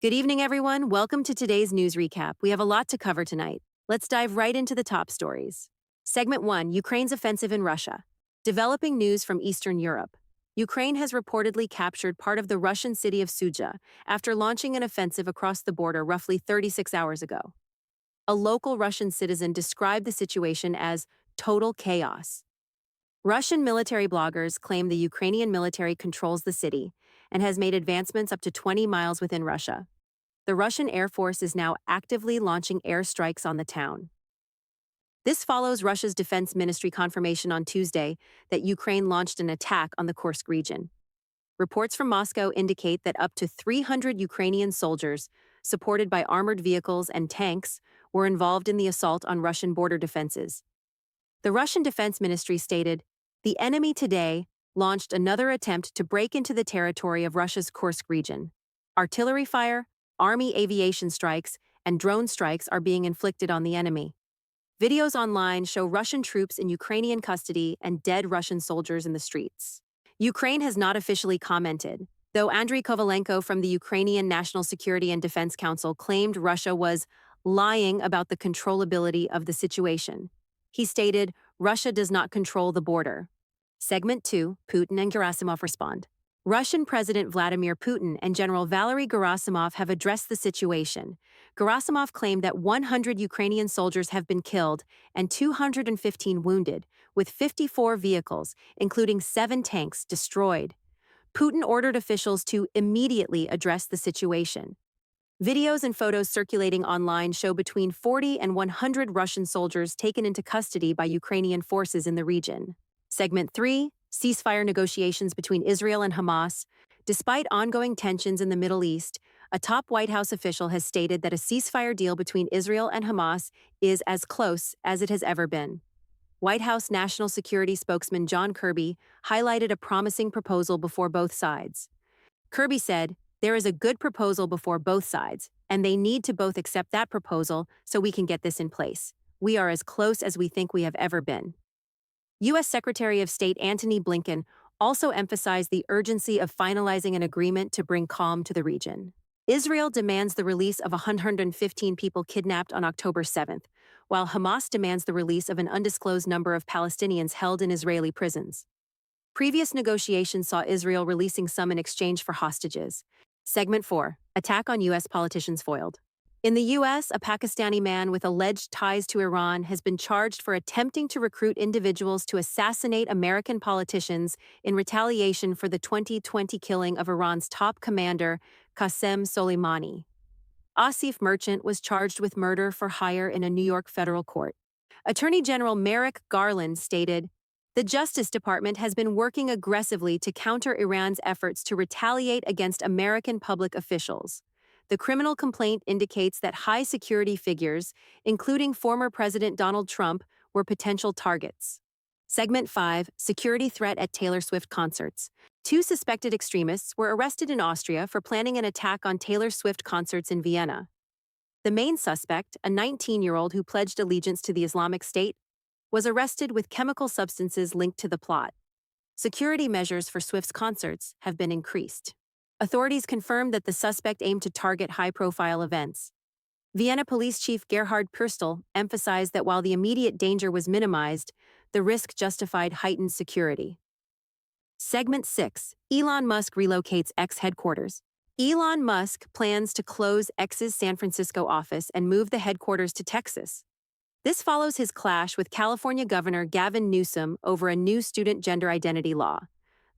Good evening, everyone. Welcome to today's news recap. We have a lot to cover tonight. Let's dive right into the top stories. Segment 1: Ukraine's offensive in Russia. Developing news from Eastern Europe. Ukraine has reportedly captured part of the Russian city of Suja after launching an offensive across the border roughly 36 hours ago. A local Russian citizen described the situation as total chaos. Russian military bloggers claim the Ukrainian military controls the city and has made advancements up to 20 miles within Russia. The Russian Air Force is now actively launching airstrikes on the town. This follows Russia's defense ministry confirmation on Tuesday that Ukraine launched an attack on the Kursk region. Reports from Moscow indicate that up to 300 Ukrainian soldiers, supported by armored vehicles and tanks, were involved in the assault on Russian border defenses. The Russian Defense Ministry stated, "The enemy today launched another attempt to break into the territory of Russia's Kursk region. Artillery fire, Army aviation strikes, and drone strikes are being inflicted on the enemy." Videos online show Russian troops in Ukrainian custody and dead Russian soldiers in the streets. Ukraine has not officially commented, though Andriy Kovalenko from the Ukrainian National Security and Defense Council claimed Russia was lying about the controllability of the situation. He stated, "Russia does not control the border." Segment 2: Putin and Gerasimov respond. Russian President Vladimir Putin and General Valery Gerasimov have addressed the situation. Gerasimov claimed that 100 Ukrainian soldiers have been killed and 215 wounded, with 54 vehicles, including 7 tanks, destroyed. Putin ordered officials to immediately address the situation. Videos and photos circulating online show between 40 and 100 Russian soldiers taken into custody by Ukrainian forces in the region. Segment 3: Ceasefire negotiations between Israel and Hamas. Despite ongoing tensions in the Middle East, a top White House official has stated that a ceasefire deal between Israel and Hamas is as close as it has ever been. White House National Security spokesman John Kirby highlighted a promising proposal before both sides. Kirby said, "There is a good proposal before both sides, and they need to both accept that proposal so we can get this in place. We are as close as we think we have ever been." U.S. Secretary of State Antony Blinken also emphasized the urgency of finalizing an agreement to bring calm to the region. Israel demands the release of 115 people kidnapped on October 7th, while Hamas demands the release of an undisclosed number of Palestinians held in Israeli prisons. Previous negotiations saw Israel releasing some in exchange for hostages. Segment 4: Attack on U.S. politicians foiled. In the U.S., a Pakistani man with alleged ties to Iran has been charged for attempting to recruit individuals to assassinate American politicians in retaliation for the 2020 killing of Iran's top commander, Qasem Soleimani. Asif Merchant was charged with murder for hire in a New York federal court. Attorney General Merrick Garland stated, "The Justice Department has been working aggressively to counter Iran's efforts to retaliate against American public officials. The criminal complaint indicates that high security figures, including former President Donald Trump, were potential targets." Segment 5: Security threat at Taylor Swift concerts. 2 suspected extremists were arrested in Austria for planning an attack on Taylor Swift concerts in Vienna. The main suspect, a 19-year-old who pledged allegiance to the Islamic State, was arrested with chemical substances linked to the plot. Security measures for Swift's concerts have been increased. Authorities confirmed that the suspect aimed to target high-profile events. Vienna Police Chief Gerhard Pürstel emphasized that while the immediate danger was minimized, the risk justified heightened security. Segment 6: Elon Musk relocates X headquarters. Elon Musk plans to close X's San Francisco office and move the headquarters to Texas. This follows his clash with California Governor Gavin Newsom over a new student gender identity law.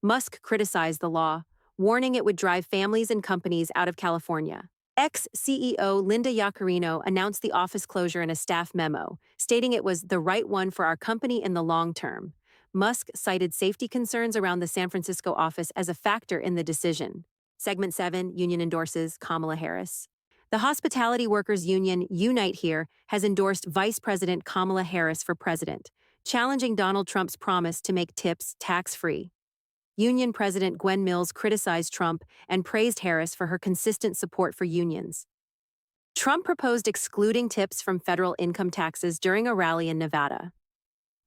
Musk criticized the law, warning it would drive families and companies out of California. Ex-CEO Linda Yaccarino announced the office closure in a staff memo, stating it was the right one for our company in the long term. Musk cited safety concerns around the San Francisco office as a factor in the decision. Segment 7: Union endorses Kamala Harris. The Hospitality Workers Union, Unite Here, has endorsed Vice President Kamala Harris for president, challenging Donald Trump's promise to make tips tax-free. Union President Gwen Mills criticized Trump and praised Harris for her consistent support for unions. Trump proposed excluding tips from federal income taxes during a rally in Nevada.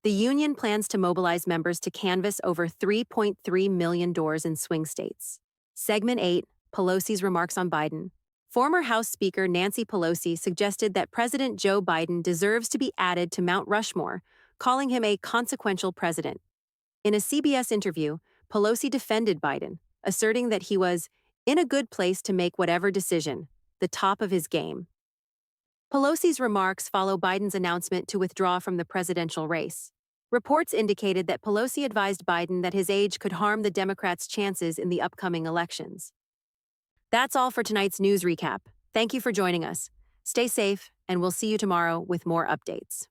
The union plans to mobilize members to canvass over 3.3 million doors in swing states. Segment 8: Pelosi's remarks on Biden. Former House Speaker Nancy Pelosi suggested that President Joe Biden deserves to be added to Mount Rushmore, calling him a consequential president. In a CBS interview, Pelosi defended Biden, asserting that he was in a good place to make whatever decision, the top of his game. Pelosi's remarks follow Biden's announcement to withdraw from the presidential race. Reports indicated that Pelosi advised Biden that his age could harm the Democrats' chances in the upcoming elections. That's all for tonight's news recap. Thank you for joining us. Stay safe, and we'll see you tomorrow with more updates.